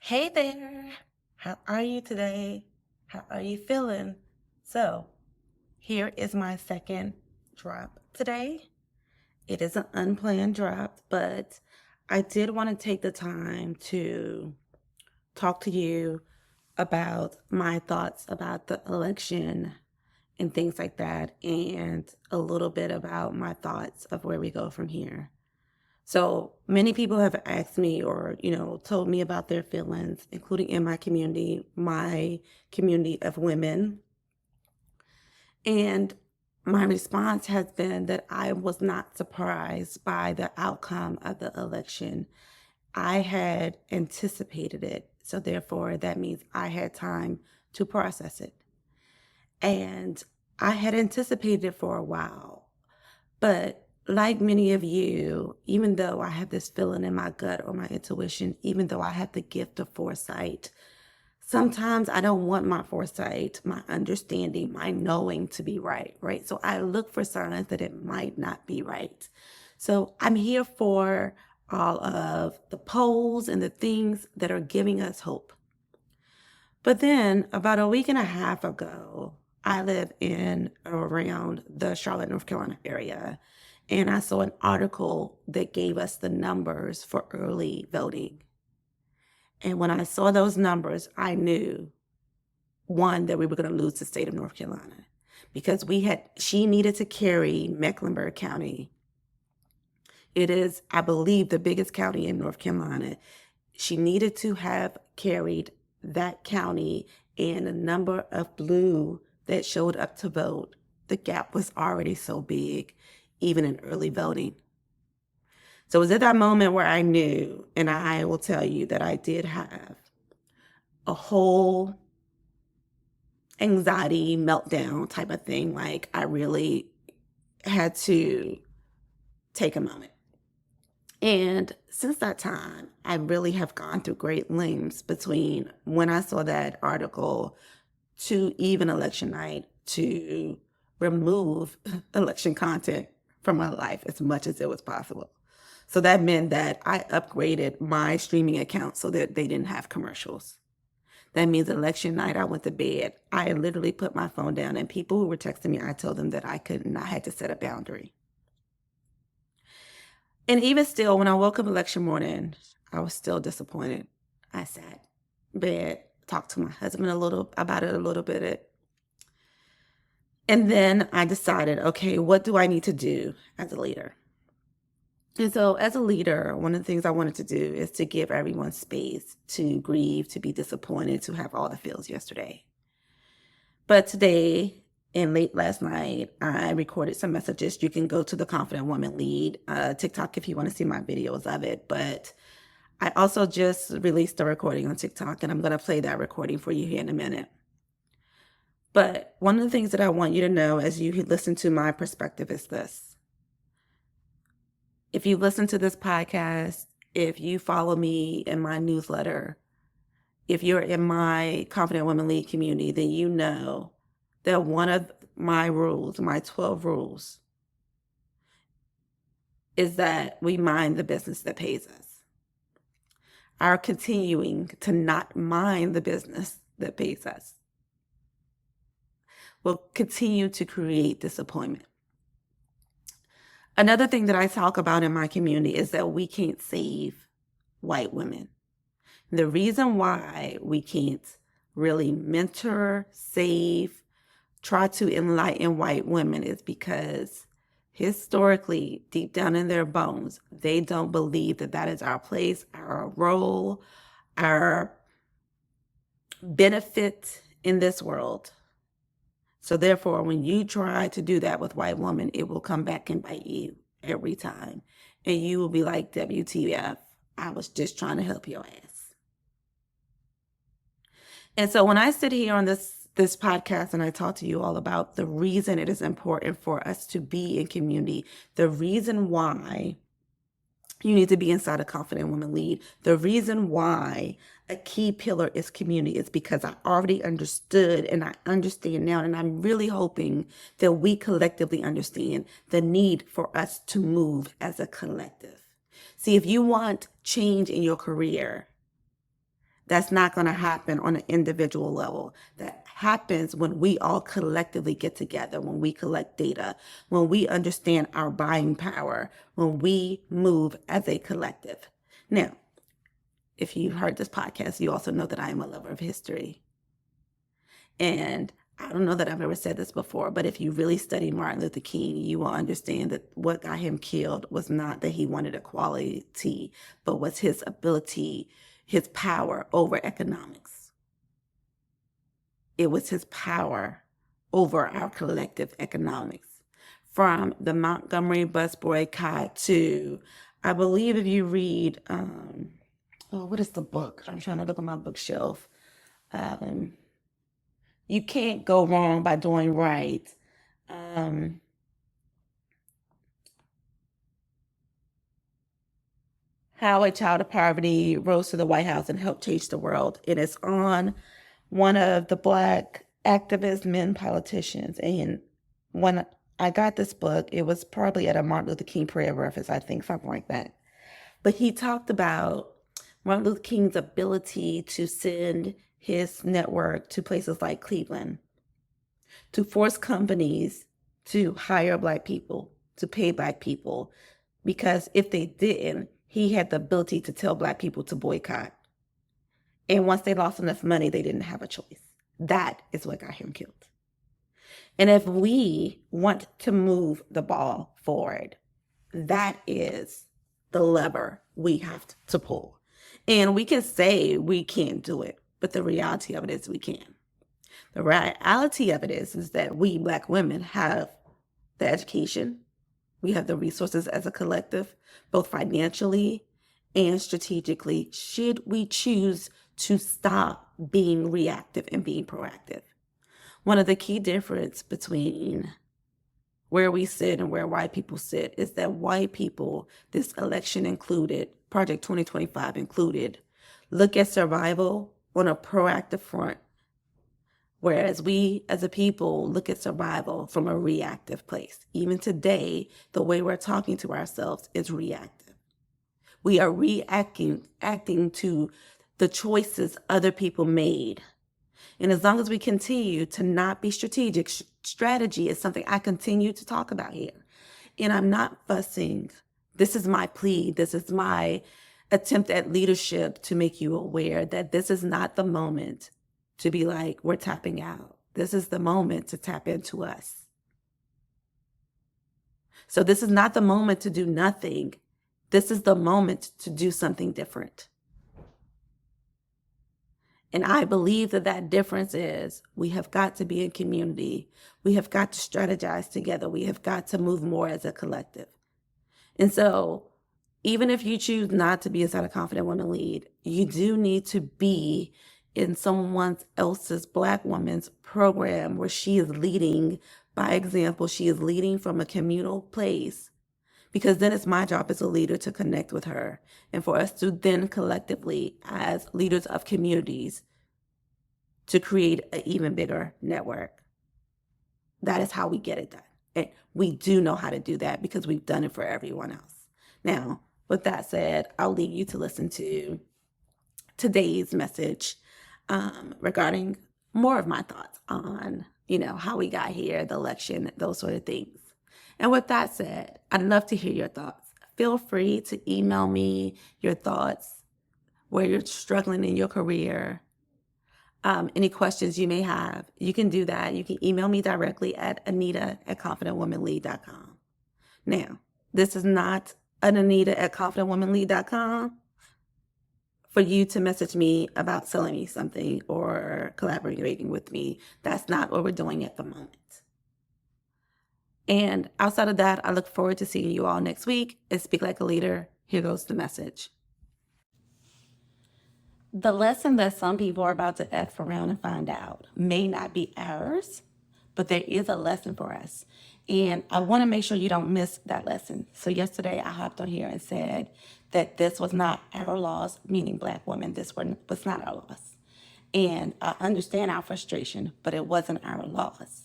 Hey there, how are you today? How are you feeling? So, here is my second drop today. It is an unplanned drop, but I did want to take the time to talk to you about my thoughts about the election and things like that, and a little bit about my thoughts of where we go from here. So many people have asked me or, told me about their feelings, including in my community of women. And my response has been that I was not surprised by the outcome of the election. I had anticipated it. So therefore, that means I had time to process it. And I had anticipated it for a while. But like many of you, even though I have this feeling in my gut or my intuition, even though I have the gift of foresight, sometimes I don't want my foresight, my understanding, my knowing to be right, right? So I look for signs that it might not be right. So I'm here for all of the polls and the things that are giving us hope. But then about a week and a half ago, I live in or around the Charlotte, North Carolina area, and I saw an article that gave us the numbers for early voting. And when I saw those numbers, I knew one, that we were going to lose the state of North Carolina because she needed to carry Mecklenburg County. It is, I believe, the biggest county in North Carolina. She needed to have carried that county, and the number of blue that showed up to vote, the gap was already so big, even in early voting. So it was at that moment where I knew, and I will tell you that I did have a whole anxiety meltdown type of thing. Like I really had to take a moment. And since that time, I really have gone through great lengths between when I saw that article to even election night to remove election content from my life as much as it was possible. So that meant that I upgraded my streaming account so that they didn't have commercials. That means election night, I went to bed. I literally put my phone down, and people who were texting me, I told them that I couldn't, I had to set a boundary. And even still, when I woke up election morning, I was still disappointed. I sat in bed, talked to my husband about it a little bit. And then I decided, okay, what do I need to do as a leader? And so as a leader, one of the things I wanted to do is to give everyone space to grieve, to be disappointed, to have all the feels yesterday. But today and late last night, I recorded some messages. You can go to the Confident Woman Lead TikTok if you want to see my videos of it. But I also just released a recording on TikTok, and I'm going to play that recording for you here in a minute. But one of the things that I want you to know as you listen to my perspective is this. If you listen to this podcast, if you follow me in my newsletter, if you're in my Confident Women Lead community, then you know that one of my rules, my 12 rules, is that we mind the business that pays us. Our continuing to not mind the business that pays us will continue to create disappointment. Another thing that I talk about in my community is that we can't save white women. The reason why we can't really mentor, save, try to enlighten white women is because historically, deep down in their bones, they don't believe that that is our place, our role, our benefit in this world. So therefore, when you try to do that with white women, it will come back and bite you every time. And you will be like, WTF, I was just trying to help your ass. And so when I sit here on this podcast and I talk to you all about the reason it is important for us to be in community, the reason why you need to be inside a Confident Woman Lead, the reason why a key pillar is community is because I already understood and I understand now, and I'm really hoping that we collectively understand the need for us to move as a collective. See, if you want change in your career, That's not going to happen on an individual level. That happens when we all collectively get together, when we collect data, when we understand our buying power, when we move as a collective. Now, if you've heard this podcast, you also know that I am a lover of history. And I don't know that I've ever said this before, but if you really study Martin Luther King, you will understand that what got him killed was not that he wanted equality, but was his ability, his power over economics. It was his power over our collective economics. From the Montgomery bus boycott to, I believe if you read, what is the book? I'm trying to look at my bookshelf. You can't go wrong by doing right. How a Child of Poverty Rose to the White House and Helped Change the World. And it's on one of the Black activist men politicians. And when I got this book, it was probably at a Martin Luther King prayer breakfast, I think, something like that. But he talked about Martin Luther King's ability to send his network to places like Cleveland, to force companies to hire Black people, to pay Black people, because if they didn't, he had the ability to tell Black people to boycott. And once they lost enough money, they didn't have a choice. That is what got him killed. And if we want to move the ball forward, that is the lever we have to pull. And we can say we can't do it, but the reality of it is we can. The reality of it is that we Black women have the education, we have the resources as a collective, both financially and strategically, should we choose to stop being reactive and being proactive. One of the key differences between where we sit and where white people sit is that white people, this election included, Project 2025 included, look at survival on a proactive front, whereas we as a people look at survival from a reactive place. Even today, the way we're talking to ourselves is reactive. We are acting to the choices other people made. And as long as we continue to not be strategic, strategy is something I continue to talk about here. And I'm not fussing. This is my plea. This is my attempt at leadership to make you aware that this is not the moment to be like, we're tapping out. This is the moment to tap into us. So this is not the moment to do nothing. This is the moment to do something different. And I believe that that difference is we have got to be in community. We have got to strategize together. We have got to move more as a collective. And so even if you choose not to be inside a Confident Woman Lead, you do need to be in someone else's Black woman's program where she is leading by example. She is leading from a communal place, because then it's my job as a leader to connect with her and for us to then collectively, as leaders of communities, to create an even bigger network. That is how we get it done. And we do know how to do that because we've done it for everyone else. Now, with that said, I'll leave you to listen to today's message regarding more of my thoughts on, how we got here, the election, those sort of things. And with that said, I'd love to hear your thoughts. Feel free to email me your thoughts, where you're struggling in your career, any questions you may have. You can do that. You can email me directly at Anita@confidentwomanlead.com. Now, this is not an Anita@confidentwomanlead.com for you to message me about selling me something or collaborating with me. That's not what we're doing at the moment. And outside of that, I look forward to seeing you all next week. And Speak Like a Leader. Here goes the message. The lesson that some people are about to F around and find out may not be ours, but there is a lesson for us. And I want to make sure you don't miss that lesson. So yesterday I hopped on here and said that this was not our loss, meaning Black women. This was not our loss. And I understand our frustration, but it wasn't our loss.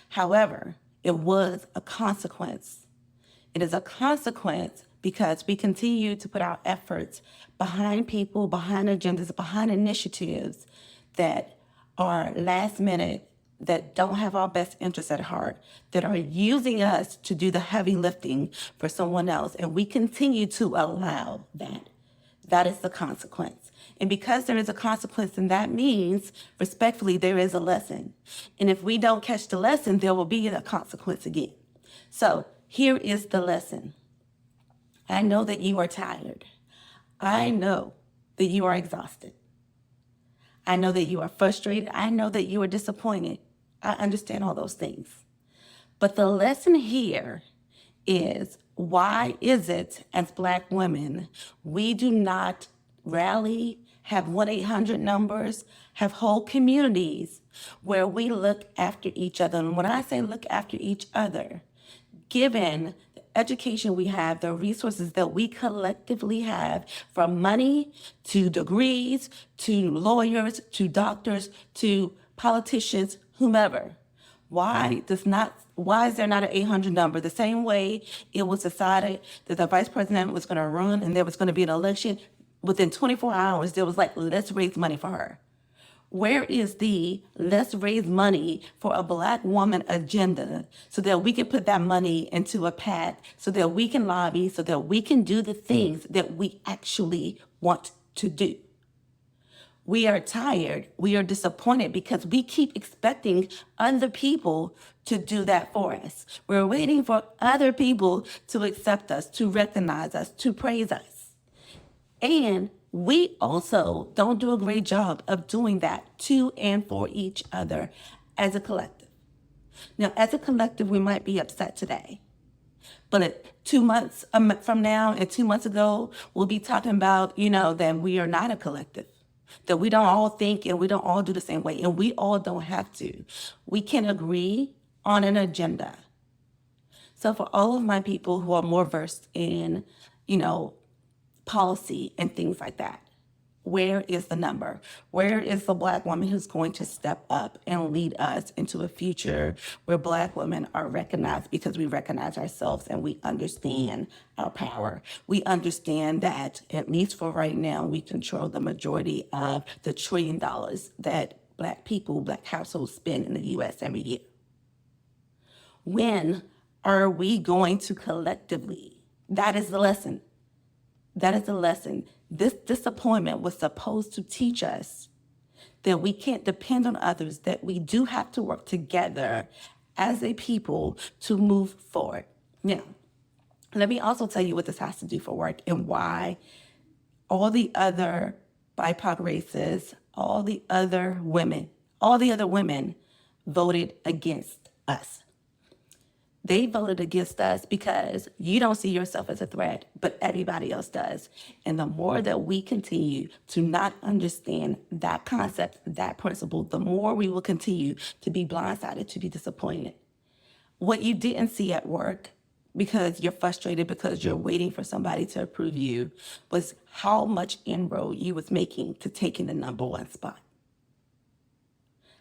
However, it was a consequence. It is a consequence because we continue to put our efforts behind people, behind agendas, behind initiatives that are last minute, that don't have our best interests at heart, that are using us to do the heavy lifting for someone else. And we continue to allow that. That is the consequence. And because there is a consequence, and that means, respectfully, there is a lesson. And if we don't catch the lesson, there will be a consequence again. So here is the lesson. I know that you are tired. I know that you are exhausted. I know that you are frustrated. I know that you are disappointed. I understand all those things. But the lesson here is, why is it as Black women, we do not rally, have 1-800 numbers, have whole communities where we look after each other? And when I say look after each other, given the education we have, the resources that we collectively have, from money to degrees to lawyers to doctors to politicians, whomever, why is there not an 800 number? The same way it was decided that the vice president was going to run and there was going to be an election, within 24 hours, there was like, let's raise money for her. Where is the let's raise money for a Black woman agenda so that we can put that money into a PAC, so that we can lobby, so that we can do the things that we actually want to do? We are tired. We are disappointed because we keep expecting other people to do that for us. We're waiting for other people to accept us, to recognize us, to praise us. And we also don't do a great job of doing that to and for each other as a collective. Now, as a collective, we might be upset today, but 2 months from now and 2 months ago, we'll be talking about, that we are not a collective, that we don't all think and we don't all do the same way, and we all don't have to. We can agree on an agenda. So for all of my people who are more versed in, policy and things like that, where is the number? Where is the Black woman who's going to step up and lead us into a future where Black women are recognized because we recognize ourselves and we understand our power? We understand that, at least for right now, we control the majority of the $1 trillion that Black people, Black households spend in the U.S. every year. When are we going to collectively? That is the lesson. That is the lesson. This disappointment was supposed to teach us that we can't depend on others, that we do have to work together as a people to move forward. Now, let me also tell you what this has to do for work and why all the other BIPOC races, all the other women voted against us. They voted against us because you don't see yourself as a threat, but everybody else does. And the more that we continue to not understand that concept, that principle, the more we will continue to be blindsided, to be disappointed. What you didn't see at work, because you're frustrated, because you're waiting for somebody to approve you, was how much inroad you was making to taking the #1 spot.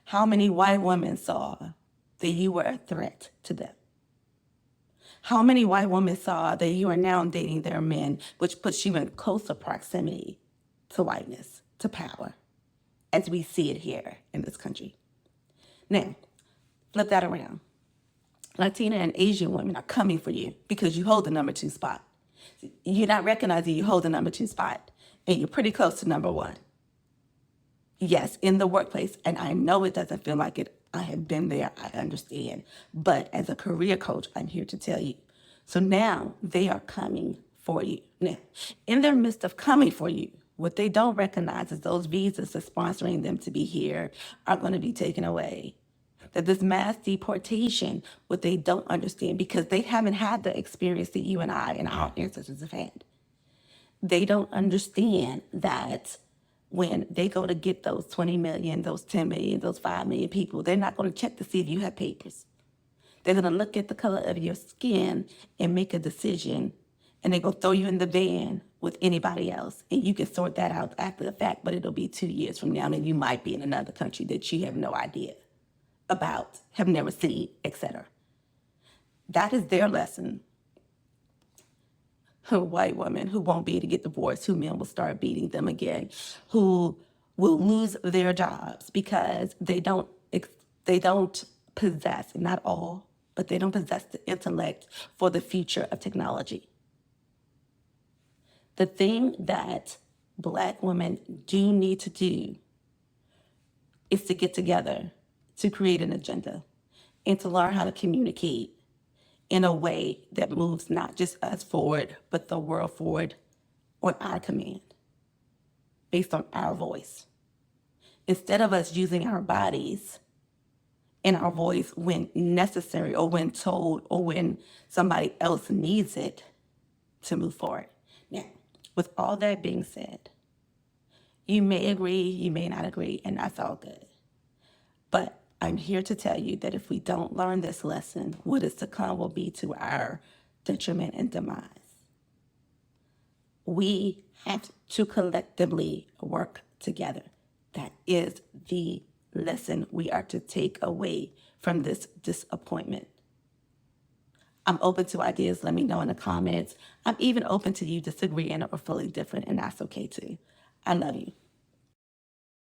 How many white women saw that you were a threat to them? How many white women saw that you are now dating their men, which puts you in closer proximity to whiteness, to power, as we see it here in this country? Now, flip that around. Latina and Asian women are coming for you because you hold the #2 spot. You're not recognizing you hold the #2 spot, and you're pretty close to #1. Yes, in the workplace, and I know it doesn't feel like it. I have been there, I understand. But as a career coach, I'm here to tell you. So now they are coming for you. Now, in their midst of coming for you, what they don't recognize is those visas that's sponsoring them to be here are going to be taken away. That this mass deportation, what they don't understand, because they haven't had the experience that you and I and our ancestors have had. They don't understand that when they go to get those 20 million, those 10 million, those 5 million people, they're not going to check to see if you have papers. They're going to look at the color of your skin and make a decision, and they're going to throw you in the van with anybody else. And you can sort that out after the fact, but it'll be 2 years from now, and you might be in another country that you have no idea about, have never seen, etc. That is their lesson. white women who won't be able to get divorced, who men will start beating them again, who will lose their jobs because they don't possess, not all, but they don't possess the intellect for the future of technology. The thing that Black women do need to do is to get together, to create an agenda, and to learn how to communicate in a way that moves not just us forward, but the world forward on our command, based on our voice. Instead of us using our bodies and our voice when necessary or when told or when somebody else needs it to move forward. Now, with all that being said, you may agree, you may not agree, and that's all good. But I'm here to tell you that if we don't learn this lesson, what is to come will be to our detriment and demise. We have to collectively work together. That is the lesson we are to take away from this disappointment. I'm open to ideas. Let me know in the comments. I'm even open to you disagreeing or feeling different, and that's okay too. I love you.